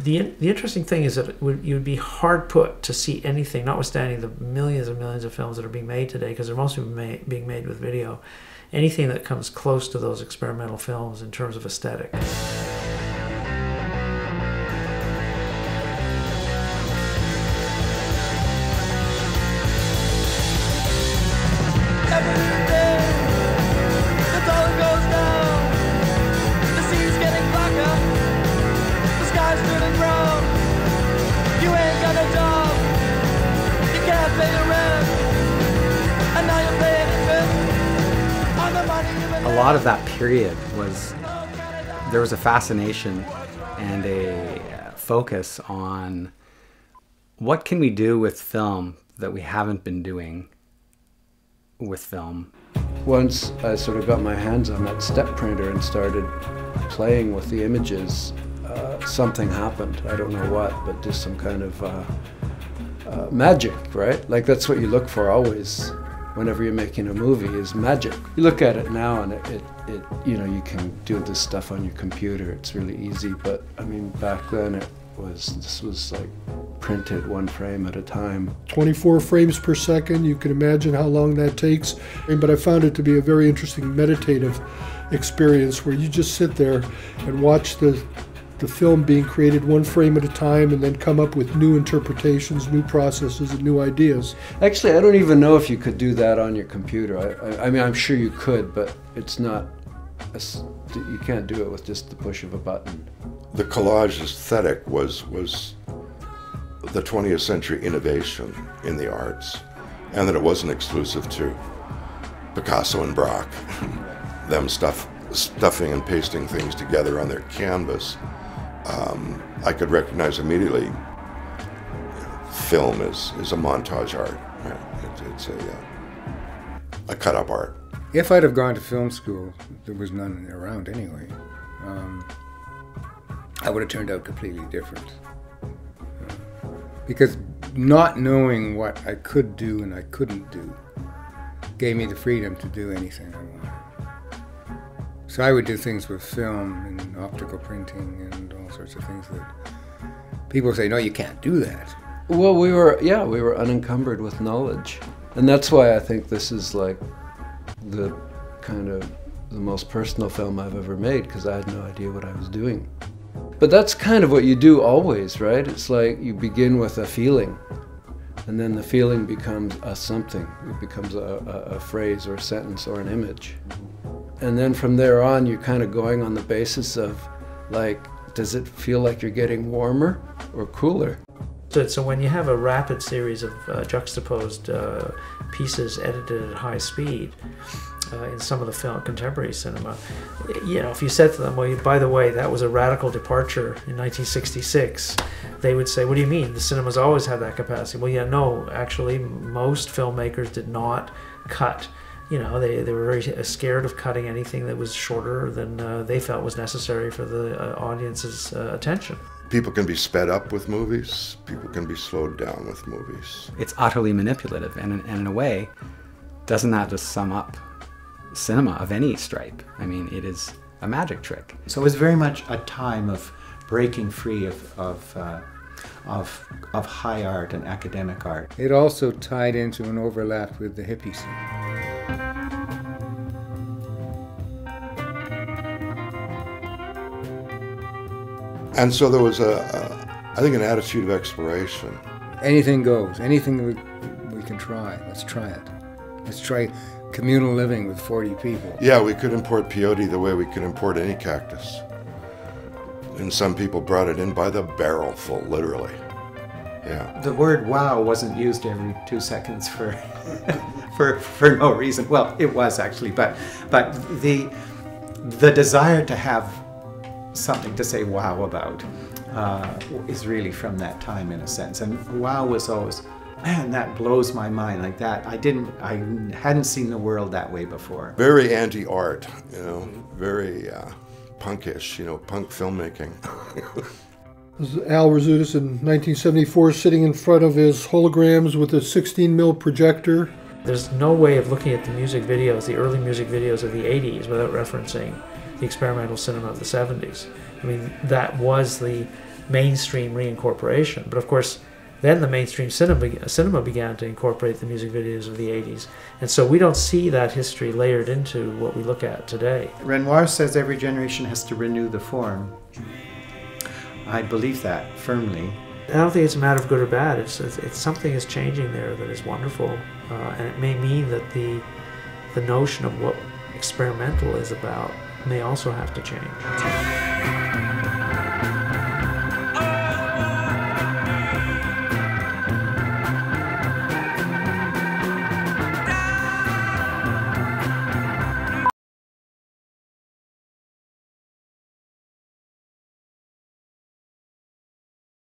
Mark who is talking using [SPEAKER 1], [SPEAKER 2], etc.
[SPEAKER 1] The interesting thing is that you'd be hard put to see anything, notwithstanding the millions and millions of films that are being made today, because they're mostly being made with video, anything that comes close to those experimental films in terms of aesthetic.
[SPEAKER 2] A lot of that period was, there was a fascination and a focus on what can we do with film that we haven't been doing with film.
[SPEAKER 3] Once I sort of got my hands on that step printer and started playing with the images, something happened. I don't know what, but just some kind of magic, right? Like that's what you look for always whenever you're making a movie, is magic. You look at it now and it you know, you can do this stuff on your computer. It's really easy, but I mean, back then this was like printed one frame at a time.
[SPEAKER 4] 24 frames per second, you can imagine how long that takes. But I found it to be a very interesting meditative experience where you just sit there and watch the film being created one frame at a time and then come up with new interpretations, new processes, and new ideas.
[SPEAKER 3] Actually, I don't even know if you could do that on your computer. I mean, I'm sure you could, but it's not, you can't do it with just the push of a button.
[SPEAKER 5] The collage aesthetic was the 20th century innovation in the arts, and that it wasn't exclusive to Picasso and Braque, them stuffing and pasting things together on their canvas. I could recognize immediately, you know, film is a montage art. Right? It's a cut-up art.
[SPEAKER 6] If I'd have gone to film school, there was none around anyway, I would have turned out completely different. Because not knowing what I could do and I couldn't do gave me the freedom to do anything I wanted. So I would do things with film and optical printing and all sorts of things that people say, no, you can't do that.
[SPEAKER 3] Well, we were unencumbered with knowledge. And that's why I think this is like the kind of the most personal film I've ever made, because I had no idea what I was doing. But that's kind of what you do always, right? It's like you begin with a feeling, and then the feeling becomes a something. It becomes a phrase or a sentence or an image. And then from there on, you're kind of going on the basis of, like, does it feel like you're getting warmer or cooler?
[SPEAKER 1] So when you have a rapid series of juxtaposed pieces edited at high speed in some of the contemporary cinema, you know, if you said to them, well, by the way, that was a radical departure in 1966, they would say, what do you mean? The cinema's always had that capacity. Well, yeah, no, actually, most filmmakers did not cut. You know, they were very scared of cutting anything that was shorter than they felt was necessary for the audience's attention.
[SPEAKER 5] People can be sped up with movies. People can be slowed down with movies.
[SPEAKER 2] It's utterly manipulative, and in a way, doesn't that just sum up cinema of any stripe? I mean, it is a magic trick.
[SPEAKER 7] So it was very much a time of breaking free of high art and academic art.
[SPEAKER 6] It also tied into an overlap with the hippie scene.
[SPEAKER 5] And so there was I think, an attitude of exploration.
[SPEAKER 6] Anything goes. Anything we can try. Let's try it. Let's try communal living with 40 people.
[SPEAKER 5] Yeah, we could import peyote the way we could import any cactus. And some people brought it in by the barrelful, literally. Yeah.
[SPEAKER 7] The word wow wasn't used every 2 seconds for for no reason. Well, it was actually, but the desire to have something to say wow about is really from that time, in a sense. And wow was always, man, that blows my mind, like that. I hadn't seen the world that way before.
[SPEAKER 5] Very anti-art, you know, very punkish, you know, punk filmmaking.
[SPEAKER 4] This is Al Rizzutis in 1974 sitting in front of his holograms with a 16mm projector.
[SPEAKER 1] There's no way of looking at the music videos, the early music videos of the 80s, without referencing the experimental cinema of the 70s. I mean, that was the mainstream reincorporation. But of course, then the mainstream cinema began to incorporate the music videos of the 80s. And so we don't see that history layered into what we look at today.
[SPEAKER 7] Renoir says every generation has to renew the form. I believe that firmly.
[SPEAKER 1] I don't think it's a matter of good or bad. It's something is changing there that is wonderful. And it may mean that the notion of what experimental is about may also have to change.